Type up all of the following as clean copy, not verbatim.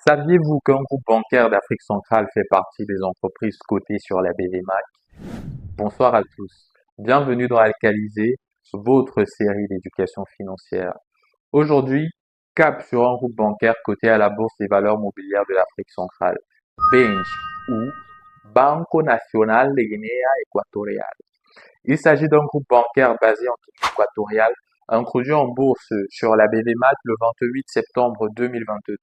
Saviez-vous qu'un groupe bancaire d'Afrique centrale fait partie des entreprises cotées sur la BVMAC? Bonsoir à tous. Bienvenue dans Alcalisé, votre série d'éducation financière. Aujourd'hui, cap sur un groupe bancaire coté à la Bourse des valeurs mobilières de l'Afrique centrale, BENJ ou Banco Nacional de Guinea Equatorial. Il s'agit d'un groupe bancaire basé en Guinée équatoriale, introduit en bourse sur la BVMAC le 28 septembre 2022.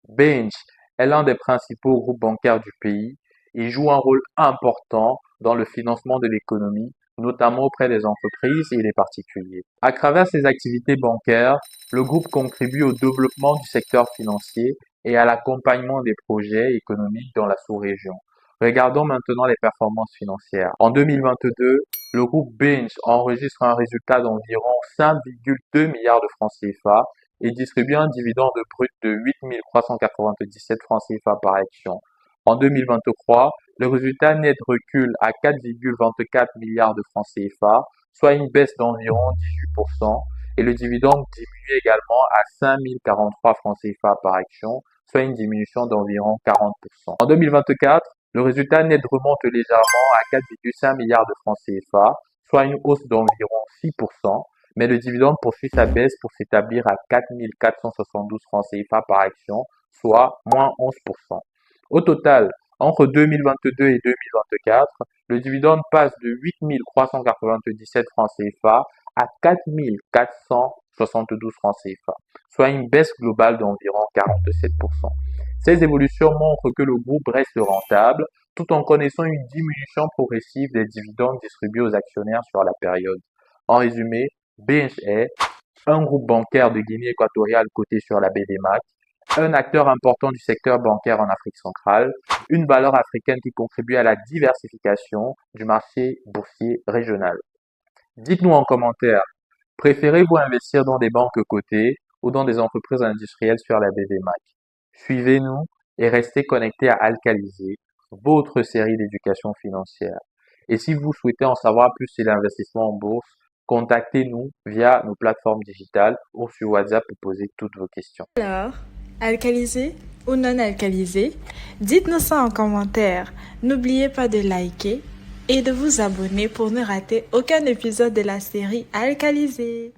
BENJ est l'un des principaux groupes bancaires du pays et joue un rôle important dans le financement de l'économie, notamment auprès des entreprises et des particuliers. À travers ses activités bancaires, le groupe contribue au développement du secteur financier et à l'accompagnement des projets économiques dans la sous-région. Regardons maintenant les performances financières. En 2022, le groupe BENJ enregistre un résultat d'environ 5,2 milliards de francs CFA et distribue un dividende brut de 8 397 francs CFA par action. En 2023, le résultat net recule à 4,24 milliards de francs CFA, soit une baisse d'environ 18%, et le dividende diminue également à 5 043 francs CFA par action, soit une diminution d'environ 40%. En 2024, le résultat net remonte légèrement à 4,5 milliards de francs CFA, soit une hausse d'environ 6%, mais le dividende poursuit sa baisse pour s'établir à 4 472 francs CFA par action, soit moins 11%. Au total, entre 2022 et 2024, le dividende passe de 8 397 francs CFA à 4 472 francs CFA, soit une baisse globale d'environ 47%. Ces évolutions montrent que le groupe reste rentable, tout en connaissant une diminution progressive des dividendes distribués aux actionnaires sur la période. En résumé, BNG est un groupe bancaire de Guinée équatoriale coté sur la BDMAC, un acteur important du secteur bancaire en Afrique centrale, une valeur africaine qui contribue à la diversification du marché boursier régional. Dites-nous en commentaire, préférez-vous investir dans des banques cotées ou dans des entreprises industrielles sur la BDMAC? Suivez-nous et restez connectés à Alcalisé, votre série d'éducation financière. Et si vous souhaitez en savoir plus sur l'investissement en bourse, contactez-nous via nos plateformes digitales ou sur WhatsApp pour poser toutes vos questions. Alors, alcalisé ou non alcalisé? Dites-nous ça en commentaire. N'oubliez pas de liker et de vous abonner pour ne rater aucun épisode de la série Alcalisé.